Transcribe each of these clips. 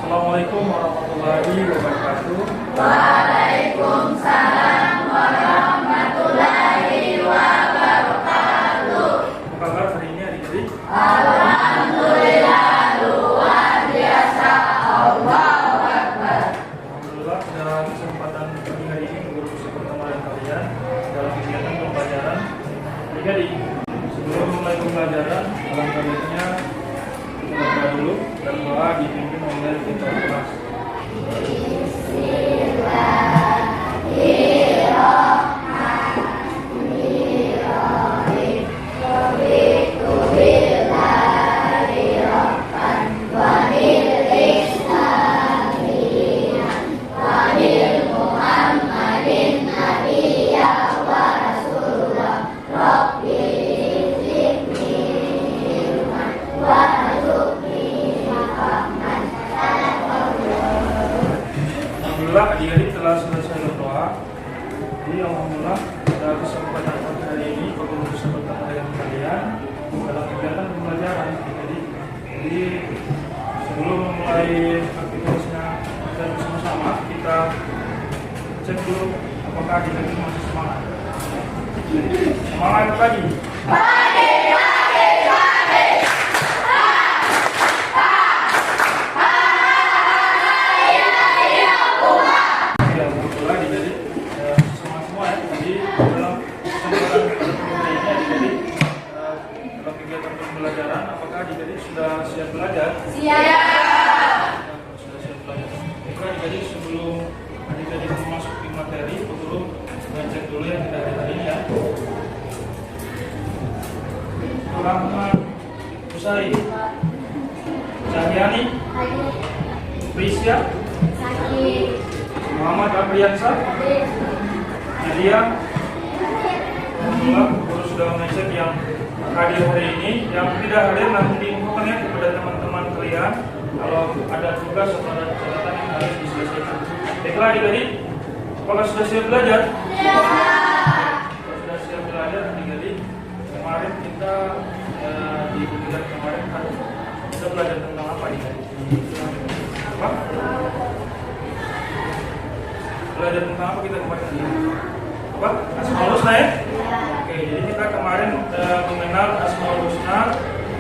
Assalamualaikum warahmatullahi wabarakatuh. Waalaikumsalam warahmatullahi wabarakatuh. Apa kabar hari ini adik-adik? Alhamdulillah luar biasa. Allahu Akbar. Alhamdulillah dalam kesempatan pagi hari ini guru bisa bertemu dengan kalian dalam kegiatan pembelajaran. Adik-adik, sebelum mulai pembelajaran, alangkah baiknya kita berdoa dulu dan doa dipimpin oleh kita kelas. Alhamdulillah adik-adik telah selesai berdoa. Jadi alhamdulillah pada kesempatan pagi hari ini guru bisa bertemu dengan kalian dalam kegiatan pembelajaran. Jadi sebelum memulai aktivitasnya dan bersama-sama kita cek dulu apakah adik-adik masih semangat. Semangat pagi. Pembelajaran, apakah adik-adik sudah siap belajar? Siap. Sudah siap belajar. Oke adik-adik, sebelum adik-adik memasuki materi, perlu ngecek dulu yang kita hari ini ya. Rahman Usai, Cahyani, Prisya, Muhammad Apriansa, Nadia. Alhamdulillah, guru sudah mengecek yang hadir hari ini. Yang tidak hadir nanti diinfokan ya kepada teman-teman kalian kalau ada tugas atau ada catatan yang harus diselesaikan. Baiklah adik-adik, apakah sudah siap belajar? Kalau sudah siap belajar adik-adik, kemarin kita di kegiatan kemarin kita belajar tentang apa adik-adik? Apa? Belajar tentang apa kita kemarin? Apa? Asmaul Husna ya? Oke, jadi kita kemarin mengenal Asmaul Husna.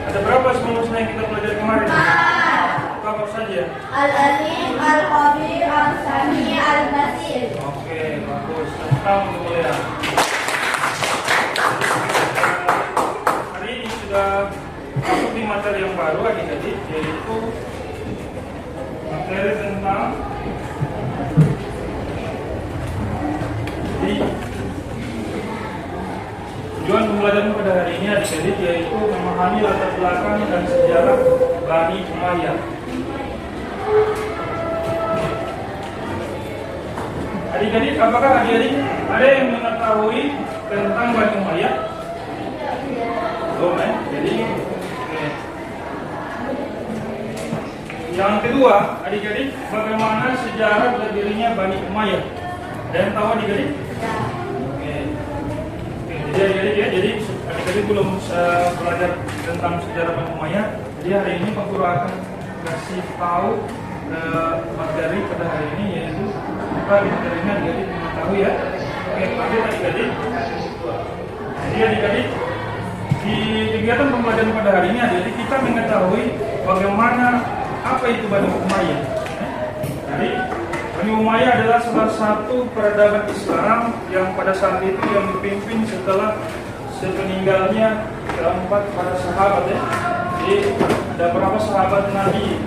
Ada berapa Asmaul Husna yang kita pelajari kemarin? Apa saja? Al-Alim, Al-Khabir, Al-Sami, Al-Basir. Oke, bagus. Tentang kemuliaan. Hari ini sudah masuk di materi yang baru adik-adik, yaitu materi tentang tujuan pembelajaran pada hari ini adik-adik yaitu memahami latar belakang dan sejarah Bani Umayyah. Adik-adik, apakah adik-adik ada yang mengetahui tentang Bani Umayyah? Belum ya? Jadi yang kedua, adik-adik, bagaimana sejarah berdirinya Bani Umayyah? Ada yang tahu adik-adik? Jadi adik-adik belum belajar tentang sejarah Bani Umayyah. Jadi hari ini Pak Guru akan kasih tahu materi pada hari ini, yaitu apa materinya adik-adik mengetahui ya. Oke, lanjut adik-adik. Jadi adik-adik di kegiatan pembelajaran pada hari ini adik-adik kita mengetahui bagaimana apa itu Bani Umayyah. Jadi Bani Umayyah adalah salah satu peradaban Islam yang pada saat itu yang dipimpin setelah sepeninggalnya keempat para sahabat ya. Jadi ada berapa sahabat Nabi?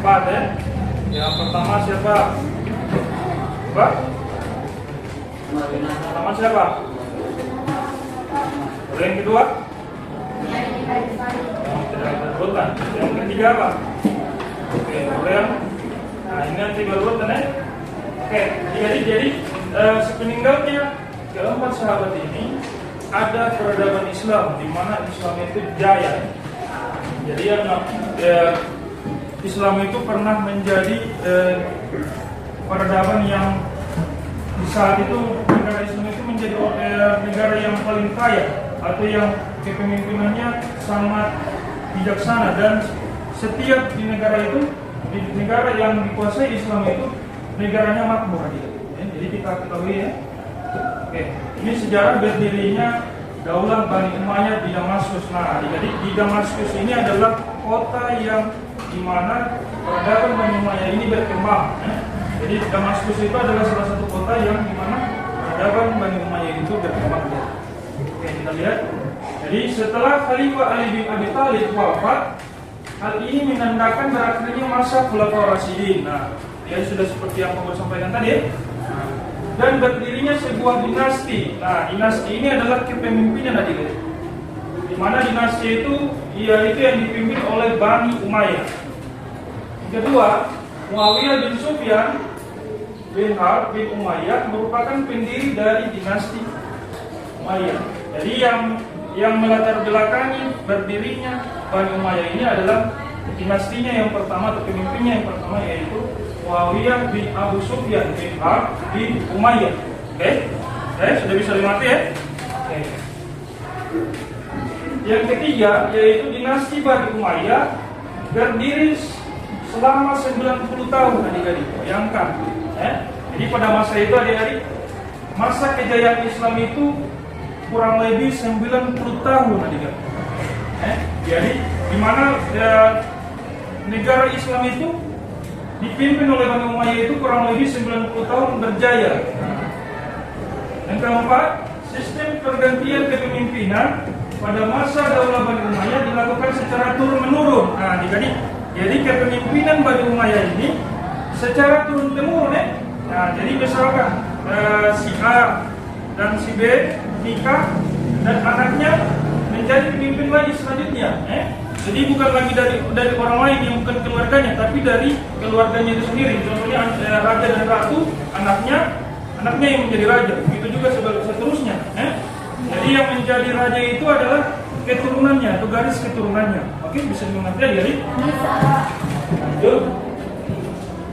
4 ya. Yang pertama siapa? Pak? Pertama siapa? Yang kedua? Tidak berurutan. Yang ketiga apa? Oke, yang nah ini nanti berurutan ya. Oke, jadi sepeninggalnya keempat sahabat ini ada peradaban Islam di mana Islam itu jaya. Jadi Islam itu pernah menjadi peradaban yang di saat itu negara Islam itu menjadi negara yang paling kaya atau yang kepemimpinannya sangat bijaksana, dan setiap di negara itu Di negara yang dikuasai Islam itu negaranya makmur adik. Jadi kita ketahui ya. Oke, ini sejarah berdirinya Daulah Bani Umayyah di Damaskus. Nah, jadi di Damaskus ini adalah kota yang dimana peradaban Bani Umayyah ini berkembang. Jadi Damaskus itu adalah salah satu kota yang dimana peradaban Bani Umayyah itu berkembang. Oke, kita lihat. Jadi setelah Khalifah Ali bin Abi Thalib wafat, hal ini menandakan berakhirnya masa Khulafaur Rasyidin. Nah, ya sudah seperti yang Bapak sampaikan tadi ya. Dan berdirinya sebuah dinasti. Nah, dinasti ini adalah kepemimpinan adik. Di mana dinasti itu yaitu yang dipimpin oleh Bani Umayyah. Yang kedua, Muawiyah bin Sufyan bin Harb bin Umayyah merupakan pendiri dari dinasti Umayyah. Jadi yang melatar belakangi berdirinya Bani Umayyah ini adalah dinastinya yang pertama atau pemimpinnya yang pertama yaitu Muawiyah bin Abu Sufyan bin Harb bin Umayyah. Oke, sudah bisa dimengerti ya? Oke. Yang ketiga yaitu dinasti Bani Umayyah berdiri selama 90 tahun adik-adik. Bayangkan, jadi pada masa itu adik-adik, masa kejayaan Islam itu kurang lebih 90 tahun adik-adik. Jadi di mana negara Islam itu dipimpin oleh Bani Umayyah itu kurang lebih 90 tahun berjaya. Yang keempat, sistem pergantian kepemimpinan pada masa Daulah Bani Umayyah dilakukan secara turun-menurun. Nah, jadi kepemimpinan Bani Umayyah ini secara turun-temurun ya. Nah, jadi misalkan si A dan si B nikah dan anaknya menjadi pemimpin lagi selanjutnya. Jadi bukan lagi dari orang lain yang bukan keluarganya, tapi dari keluarganya itu sendiri. Contohnya raja dan ratu, anaknya yang menjadi raja. Begitu juga seterusnya. Jadi yang menjadi raja itu adalah keturunannya atau garis keturunannya. Oke, bisa dimengerti ya, jadi? Bisa. Lanjut.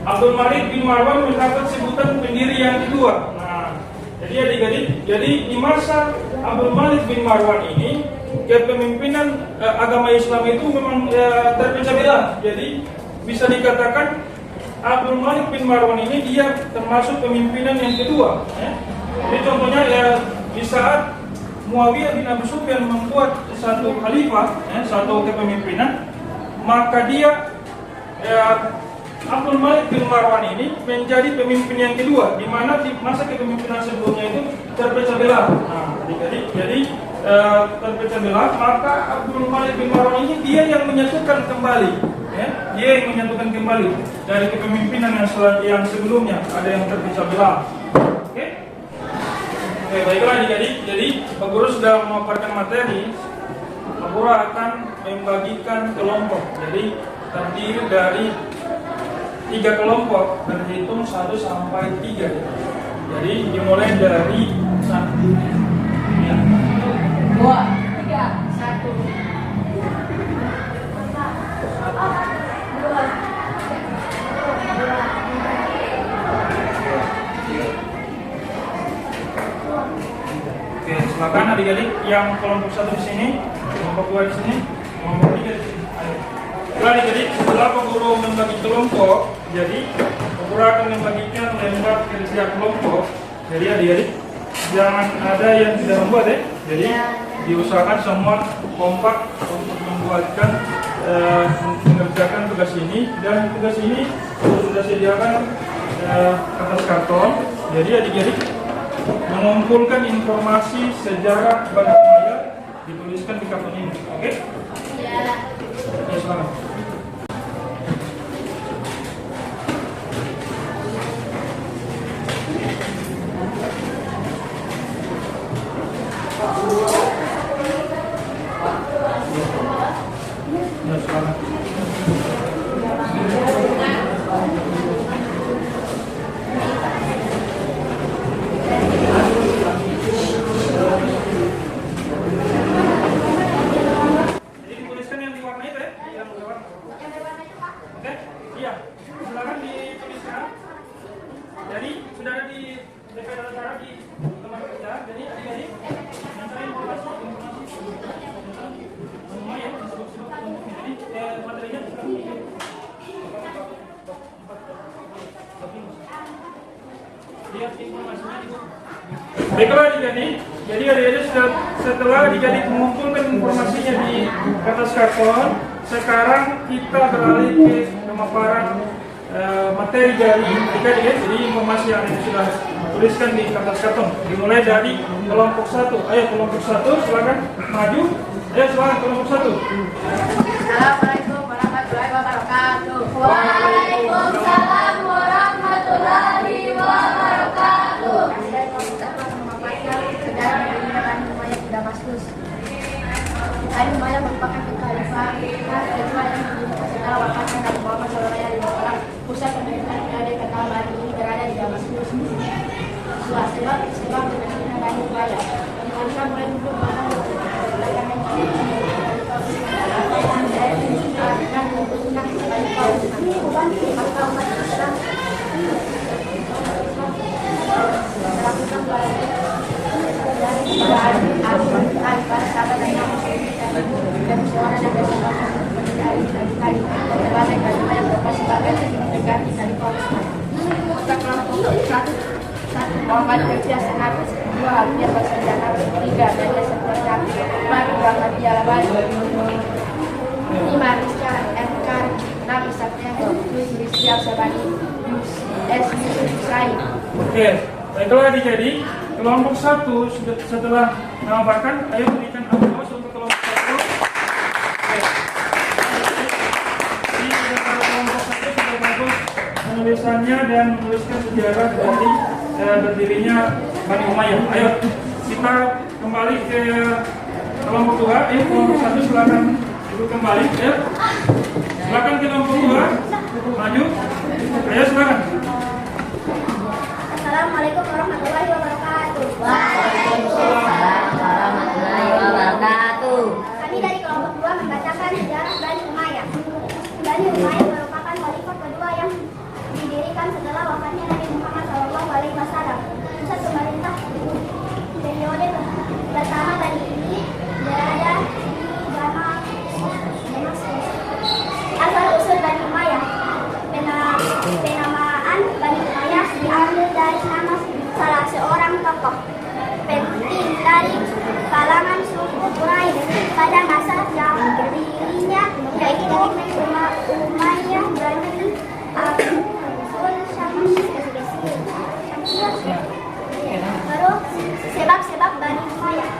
Abdul Malik bin Marwan mendapat sebutan pendiri yang kedua. Nah, jadi adik-adik, di masa Abdul Malik bin Marwan ini kepemimpinan agama Islam itu memang terpecah belah. Jadi bisa dikatakan Abdul Malik bin Marwan ini dia termasuk pemimpinan yang kedua. Jadi contohnya di saat Muawiyah bin Abu Sufyan membuat satu khalifah, satu kepemimpinan, maka dia Abdul Malik bin Marwan ini menjadi pemimpin yang kedua, di mana di masa kepemimpinan sebelumnya itu terpecah belah. Nah, adik-adik, jadi terpecah belah, maka Abdul Malik bin Marwan ini dia yang menyatukan kembali, dia yang menyatukan kembali dari kepemimpinan yang sebelumnya ada yang terpecah belah. Oke, baiklah adik-adik, jadi Pak Guru sudah memaparkan materi. Pak Guru akan membagikan kelompok, jadi terdiri dari 3 kelompok, berhitung 1 sampai 3. Jadi dimulai dari 1. Ya. 2, 3, 1. Oke, silakan adik-adik yang kelompok 1 di sini, kelompok 2 di sini, kelompok 3 di sini. Ayo. Jadi setelah Pak Guru membagi kelompok, jadi Pak Guru akan membagikan lembar kerja kelompok. Jadi adik-adik jangan ada yang tidak membuat ya. Jadi diusahakan semua kompak untuk membuatkan mengerjakan tugas ini, dan tugas ini sudah sediakan kertas karton. Jadi adik-adik mengumpulkan informasi sejarah Bani Umayyah dituliskan di karton ini. Oke? Ya. Ya, selamat. lihat informasinya Ibu. Baiklah adik-adik, jadi adik-adik setelah adik-adik mengumpulkan informasinya di kertas karton, sekarang kita beralih ke pemaparan materi dari adik-adik ya. Jadi informasi yang adik sudah tuliskan di kertas karton dimulai dari kelompok 1. Ayo kelompok 1 silakan maju. Ayo silakan kelompok 1. Assalamualaikum warahmatullahi wabarakatuh. Waalaikumsalam warahmatullahi wabarakatuh. Sejarah pemerintahan Umayyah di Damaskus. Hari Umayyah merupakan kekhalifahan kedua yang dibentuk setelah wafatnya Nabi Muhammad SAW. Pusat pemerintahan berada di kota Bani ini berada di Damaskus. Sebab pemerintahan Bani Umayyah mereka mulai duduk Muhammad kerja sangat dua dia bersenjata tiga belajar sekolah baru berangkat jalan lima Rizka MK enam Isaknya tujuh Rizal Sabani S Yusuf Said. Oke, baiklah adik-adik, kelompok 1 setelah mengabarkan, ayo berikan aplaus untuk kelompok 1. Oke. Ini para kelompok 1 sudah bagus penulisannya dan menuliskan sejarah dari berdirinya Bani Umayyah. Ayo kita kembali ke kelompok 2. Ayo kelompok 1 silakan duduk kembali. Ayo. Silakan kelompok 2 maju. Ayo silakan. Assalamualaikum warahmatullahi wabarakatuh. Waalaikumsalam warahmatullahi wabarakatuh. Kami dari kelompok 2 membacakan sejarah Bani Umayyah. Bani Umayyah merupakan khalifah kedua yang didirikan setelah wafatnya Nabi Muhammad SAW. Pusat pemerintah periode pertama Bani ini berada di Damaskus. Asal usul Bani Umayyah, penamaan Bani Umayyah diambil dari nama salah seorang tokoh penting dari kalangan suku Quraisy pada masa jahiliyah, yaitu Umayyah Bani Baru sebab-sebab Bani Umayyah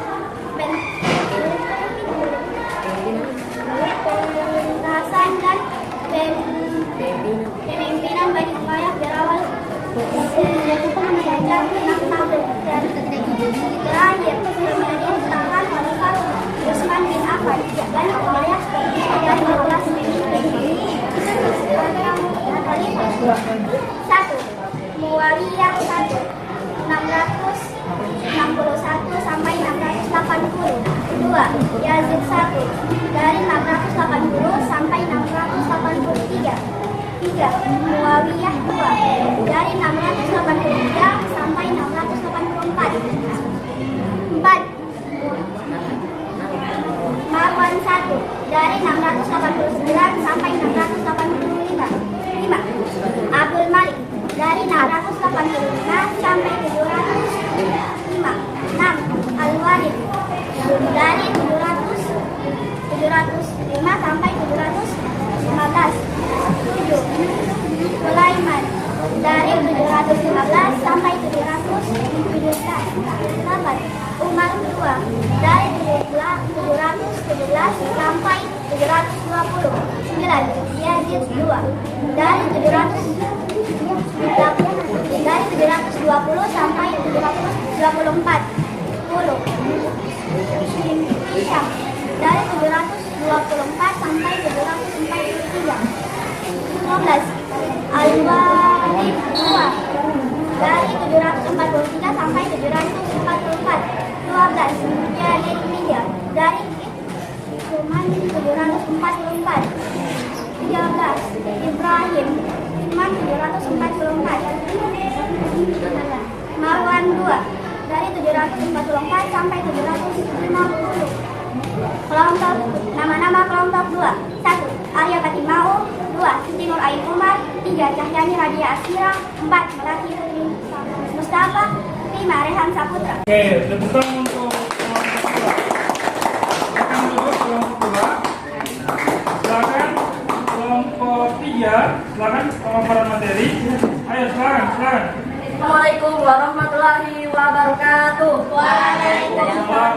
pemerintahan dan pemimpinan Bani Umayyah berawal sejak 6 tahun dan terakhir menjadi tangan Khalifah Utsman bin Affan. Bani Umayyah dari 12 1. Muawiyah 661 sampai 680. 2. Yazid 1 dari 680 sampai 683. 3. Muawiyah 2 dari 683 sampai 684. 4. Marwan 1 dari 689 sampai 685. 5. Abdul Malik dari 685 sampai 705. 6. Al-Walid dari 705 sampai 715. 7. Sulaiman dari 715 sampai 717. 8. Umar 2 dari 717 sampai 720. 9. Yazid 2 dari 720 sampai 724. 10. Hisham dari 724 sampai 743. 15. Al-Walid 2 dari 743 sampai 744. 12. Yazid 3 dari 744. 13. Ibrahim 744. Marwan 2 dari 744 sampai 750. Kelompok nama-nama kelompok 2. 1. Arya Batimau. 2. Timur Ain Umar. 3. Cahyani Radia Asira. 4. Melati Mustafa Marehan Saputra. Oke, tepuk tangan untuk kelompok 2. Silakan duduk kelompok 2. Silakan kelompok 3. Silakan pemaparan materi. Ayo silakan. Assalamualaikum warahmatullahi wabarakatuh. Waalaikumsalam.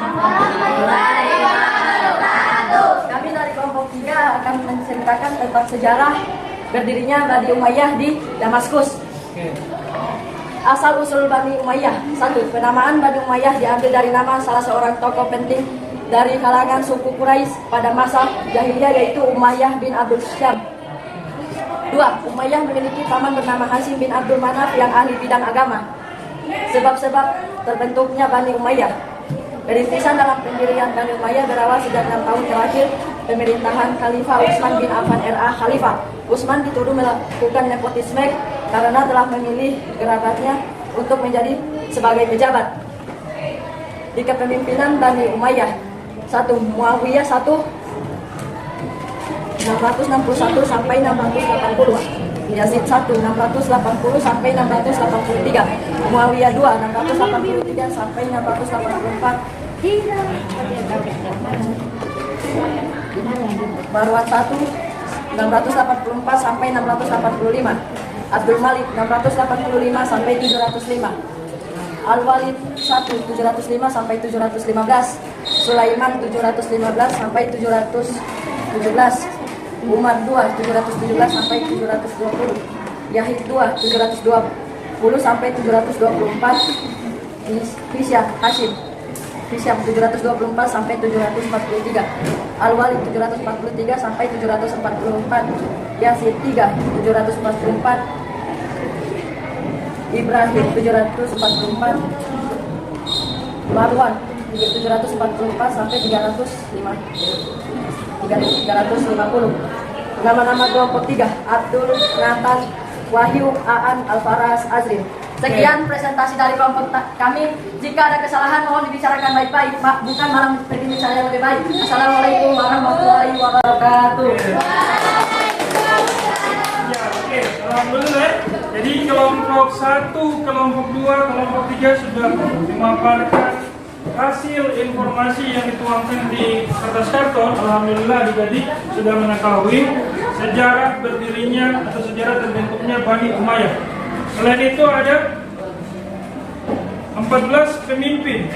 Kami dari kelompok 3 akan menceritakan tentang sejarah berdirinya Bani Umayyah di Damaskus. Oke. Asal-usul Bani Umayyah. 1. Penamaan Bani Umayyah diambil dari nama salah seorang tokoh penting dari kalangan suku Quraisy pada masa jahiliyah, yaitu Umayyah bin Abdul Syam. 2. Umayyah memiliki paman bernama Hasyim bin Abdul Manaf yang ahli bidang agama. Sebab-sebab terbentuknya Bani Umayyah. Perintisan dalam pendirian Bani Umayyah berawal sejak 6 tahun terakhir pemerintahan Khalifah Utsman bin Affan RA. Khalifah Utsman dituduh melakukan nepotisme karena telah memilih kerabatnya untuk menjadi sebagai pejabat di kepemimpinan Bani Umayyah. 1. Muawiyah 661 sampai 680. Yazid 1 680 sampai 683. Muawiyah 2 683 sampai 684. Marwan 1 684 sampai 685. Abdul Malik 685 sampai 705. Al-Walid 1 705 sampai 715. Sulaiman 715 sampai 717. Umar 2 717 sampai 720. Yahid 2 720 sampai 724. Hisyam 724 sampai 743. Al-Walid 743 sampai 744. Yazid 3 744. Ibrahim 744. Marwan 744 sampai 350. Nama-nama kelompok 3: Abdul, Nathan, Wahyu, Aan, Alfaras, Azrin. Sekian presentasi dari kelompok kami. Jika ada kesalahan mohon dibicarakan baik-baik, Pak, bukan malah bikin saya lebih baik. Assalamualaikum warahmatullahi wabarakatuh. Ya, oke. Alhamdulillah. Jadi kelompok 1, kelompok 2, kelompok 3 sudah memaparkan hasil informasi yang dituangkan di kertas karton. Alhamdulillah adik-adik sudah mengetahui sejarah berdirinya atau sejarah terbentuknya Bani Umayyah. Selain itu ada 14 pemimpin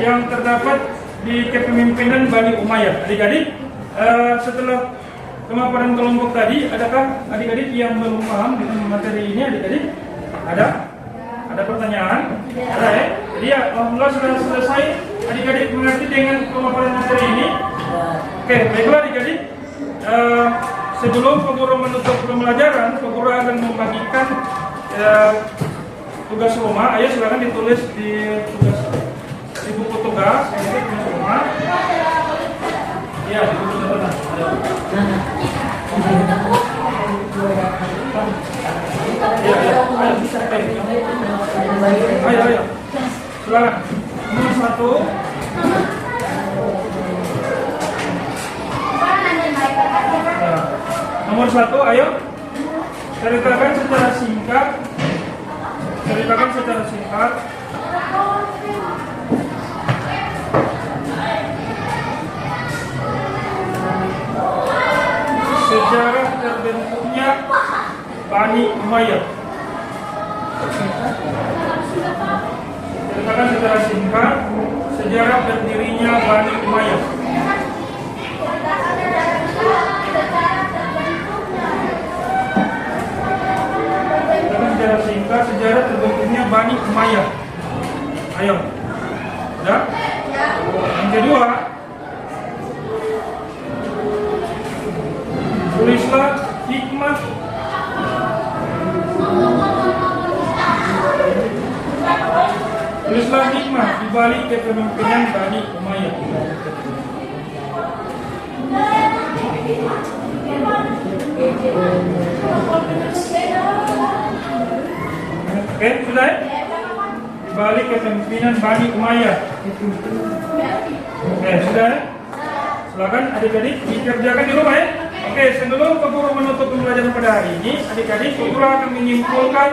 yang terdapat di kepemimpinan Bani Umayyah. Adik-adik, setelah pemaparan kelompok tadi, adakah adik-adik yang belum paham dengan materi ini? Adik-adik, ada pertanyaan? Ada ya? Jadi ya, alhamdulillah sudah selesai. Adik-adik mengerti dengan pemaparan materi ini? Oke, baiklah adik-adik. Sebelum Pak Guru menutup pembelajaran, Pak Guru akan membagikan tugas rumah. Ayo silakan ditulis di buku tugas. Ini tugas rumah. Ya, di buku tugas. Ayo. Silakan. Nomor 1, ayo. Ceritakan secara singkat. Sejarah terbentuknya Bani Umayyah. Ceritakan secara singkat sejarah berdirinya Bani Umayyah. Secara singkat sejarah terbentuknya Bani Umayyah. Ayo. Sudah? Yang kedua, tulislah hikmah di balik kepemimpinan Bani Umayyah. Oke, sudah? Di balik kepemimpinan Bani Umayyah. Oke, sudah? Silakan adik-adik dikerjakan di rumah ya. Oke, sebelum Pak Guru menutup pembelajaran pada hari ini, adik-adik Pak Guru akan menyimpulkan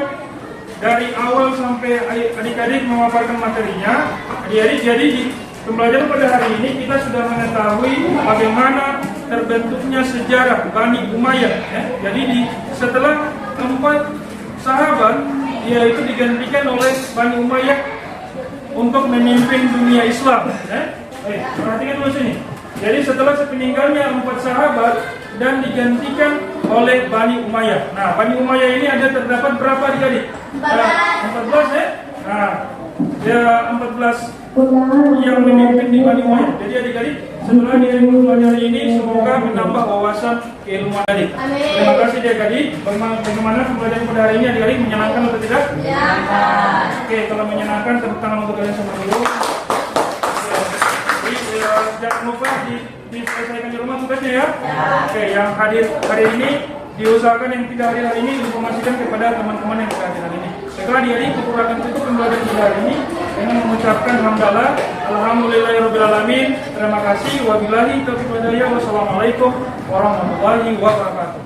dari awal sampai adik-adik memaparkan materinya. Adik-adik, jadi di pembelajaran pada hari ini kita sudah mengetahui bagaimana terbentuknya sejarah Bani Umayyah. Jadi setelah 4 sahabat, yaitu digantikan oleh Bani Umayyah untuk memimpin dunia Islam. Perhatikan dulu sini. Jadi setelah sepeninggalnya 4 sahabat dan digantikan oleh Bani Umayyah. Nah, Bani Umayyah ini terdapat berapa adik-adik? 14 ya? Nah, ya 14 yang memimpin di Bani Umayyah. Jadi adik-adik, setelah belajar ini semoga menambah wawasan keilmuan adik. Terima kasih adik-adik. Bagaimana pembelajaran pada hari ini adik-adik, menyenangkan atau tidak? Menyenangkan. Oke, kalau menyenangkan tepuk tangan untuk kalian semua dulu. Jangan lupa diselesaikan di rumah tugasnya ya. Oke, yang hadir hari ini diusahakan yang tidak hadir hari ini informasikan kepada teman-teman yang tidak hadir hari ini. Setelah hari ini kita akan tutup pembelajaran kita hari ini dengan mengucapkan hamdalah, alhamdulillahirobbilalamin. Terima kasih. Wabillahi taufiq wal hidayah. Wassalamualaikum warahmatullahi wabarakatuh.